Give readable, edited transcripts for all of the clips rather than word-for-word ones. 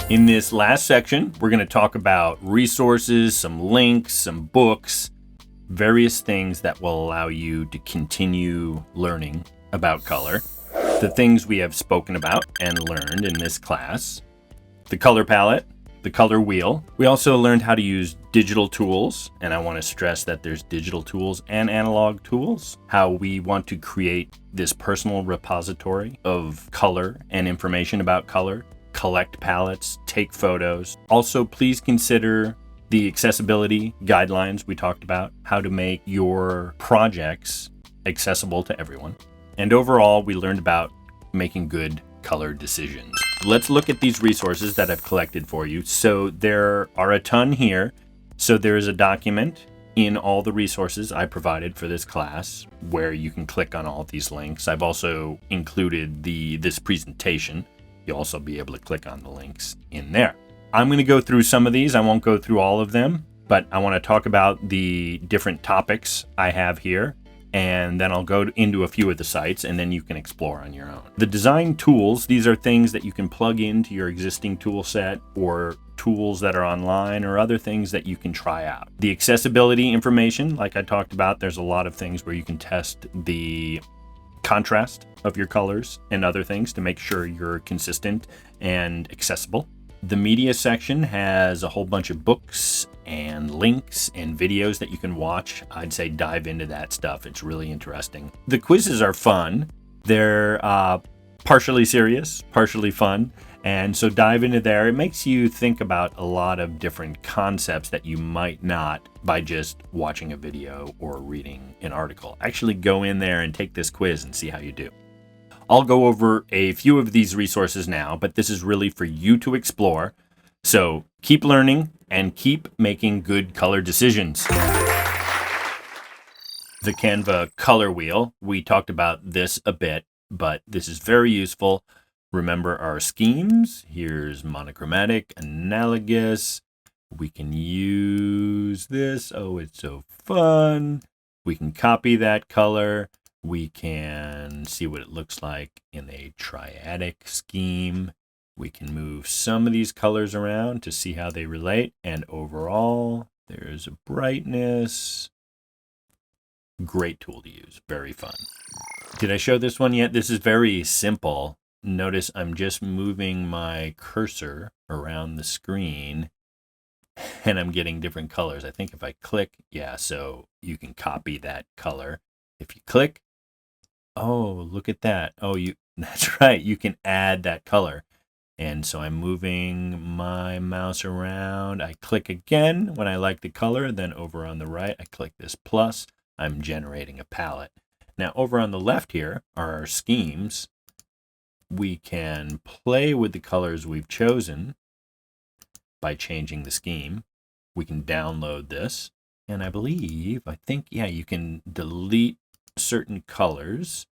In this last section, we're going to talk about resources, some links, some books, various things that will allow you to continue learning about color. The things we have spoken about and learned in this class: the color palette, the color wheel. We also learned how to use digital tools, and I want to stress that there's digital tools and analog tools, how we want to create this personal repository of color and information about color, collect palettes, take photos. Also, please consider the accessibility guidelines we talked about, how to make your projects accessible to everyone. And overall, we learned about making good color decisions. Let's look at these resources that I've collected for you. So there are a ton here. So there is a document in all the resources I provided for this class where you can click on all of these links. I've also included this presentation. You'll also be able to click on the links in there. I'm going to go through some of these. I won't go through all of them, but I want to talk about the different topics I have here, and then I'll go into a few of the sites, and then you can explore on your own. The design tools, these are things that you can plug into your existing tool set or tools that are online or other things that you can try out. The accessibility information, like I talked about, there's a lot of things where you can test the contrast of your colors and other things to make sure you're consistent and accessible. The media section has a whole bunch of books and links and videos that you can watch. I'd say dive into that stuff. It's really interesting. The quizzes are fun. They're partially serious, partially fun. And so dive into there. It makes you think about a lot of different concepts that you might not by just watching a video or reading an article. Actually go in there and take this quiz and see how you do. I'll go over a few of these resources now, but this is really for you to explore. So keep learning and keep making good color decisions. The Canva color wheel, we talked about this a bit, but this is very useful. Remember our schemes. Here's monochromatic, analogous. We can use this. Oh, it's so fun. We can copy that color. We can see what it looks like in a triadic scheme. We can move some of these colors around to see how they relate. And overall, there's a brightness. Great tool to use. Very fun. Did I show this one yet? This is very simple. Notice I'm just moving my cursor around the screen and I'm getting different colors. I think if I click, yeah, so you can copy that color. If you click, oh, look at that. Oh, that's right. You can add that color. And so I'm moving my mouse around. I click again when I like the color. Then over on the right, I click this plus. I'm generating a palette. Now over on the left here are our schemes. We can play with the colors we've chosen by changing the scheme. We can download this. And I think, you can delete certain colors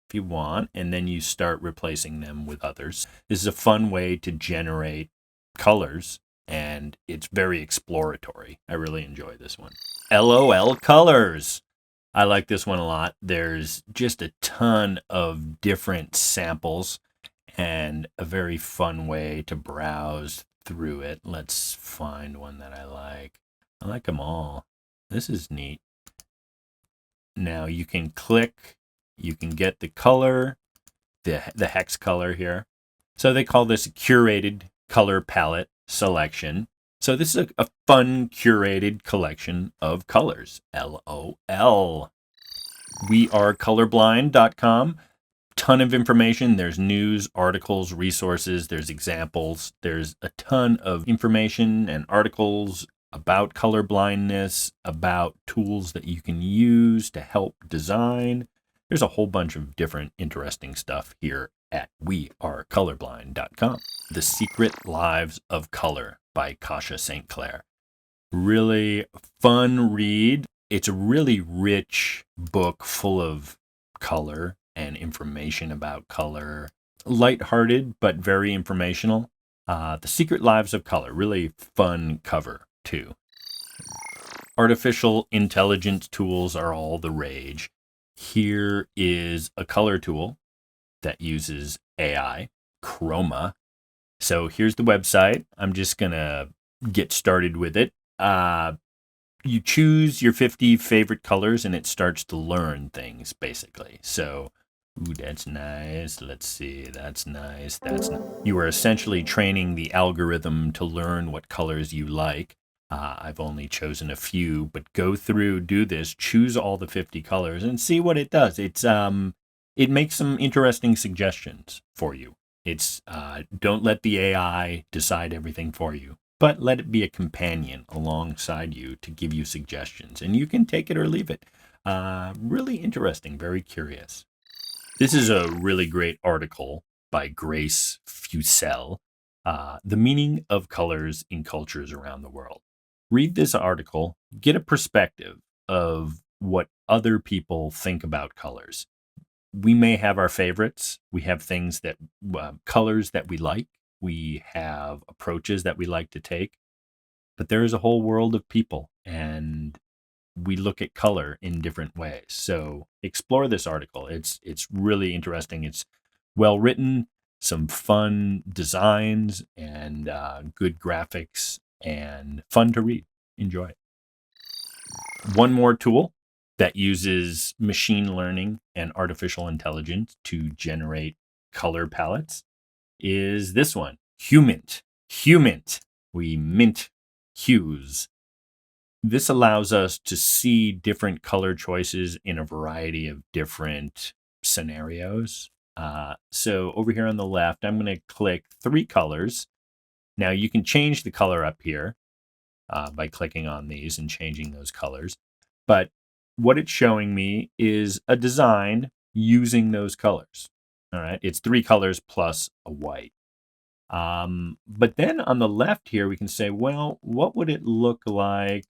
if you want, and then you start replacing them with others. This is a fun way to generate colors, and it's very exploratory. I really enjoy this one. LOL Colors. I like this one a lot. There's just a ton of different samples and a very fun way to browse through it. Let's find one that I like. I like them all. This is neat. Now you can click, you can get the color, the hex color here. So they call this a curated color palette selection. So this is a fun curated collection of colors. LOL. wearecolorblind.com. Ton of information. There's news, articles, resources, there's examples. There's a ton of information and articles about color blindness, about tools that you can use to help design. There's a whole bunch of different interesting stuff here at wearecolorblind.com. The Secret Lives of Color by Kasia St. Clair. Really fun read. It's a really rich book full of color and information about color. Lighthearted, but very informational. The Secret Lives of Color, really fun cover too. Artificial intelligence tools are all the rage. Here is a color tool that uses AI, Chroma. So here's the website. I'm just going to get started with it. You choose your 50 favorite colors and it starts to learn things basically. So, ooh, that's nice. Let's see. That's nice. You are essentially training the algorithm to learn what colors you like. I've only chosen a few, but go through, do this, choose all the 50 colors and see what it does. It makes some interesting suggestions for you. Don't let the AI decide everything for you, but let it be a companion alongside you to give you suggestions, and you can take it or leave it. Really interesting, very curious. This is a really great article by Grace Fusel, The Meaning of Colors in Cultures Around the World. Read this article, get a perspective of what other people think about colors. We may have our favorites. We have things that, colors that we like. We have approaches that we like to take. But there is a whole world of people, and we look at color in different ways. So explore this article. It's really interesting. It's well written, some fun designs, and good graphics, and fun to read. Enjoy it. One more tool that uses machine learning and artificial intelligence to generate color palettes is this one, Humint. Humint. We mint hues. This allows us to see different color choices in a variety of different scenarios. So over here on the left, I'm going to click 3 colors. Now you can change the color up here by clicking on these and changing those colors. But what it's showing me is a design using those colors. All right, it's 3 colors plus a white. But then on the left here, we can say, well, what would it look like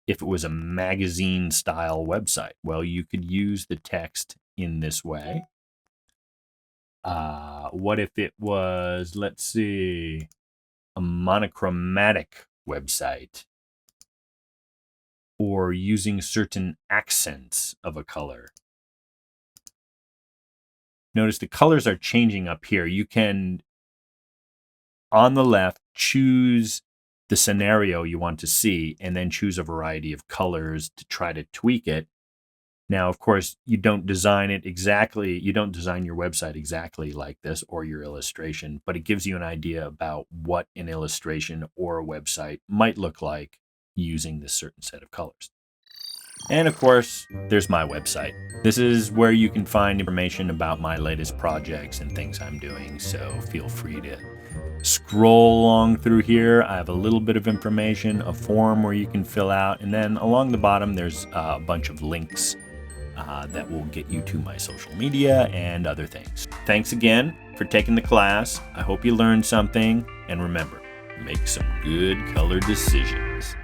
if it was a magazine style website? Well, you could use the text in this way. What if it was, let's see, a monochromatic website, or using certain accents of a color? Notice the colors are changing up here. You can, on the left, choose the scenario you want to see and then choose a variety of colors to try to tweak it. Now, of course, you don't design it exactly. You don't design your website exactly like this or your illustration, but it gives you an idea about what an illustration or a website might look like using this certain set of colors. And of course, there's my website. This is where you can find information about my latest projects and things I'm doing, so feel free to scroll along through here. I have a little bit of information, a form where you can fill out, and then along the bottom there's a bunch of links that will get you to my social media and other things. Thanks again for taking the class. I hope you learned something, and remember, make some good color decisions.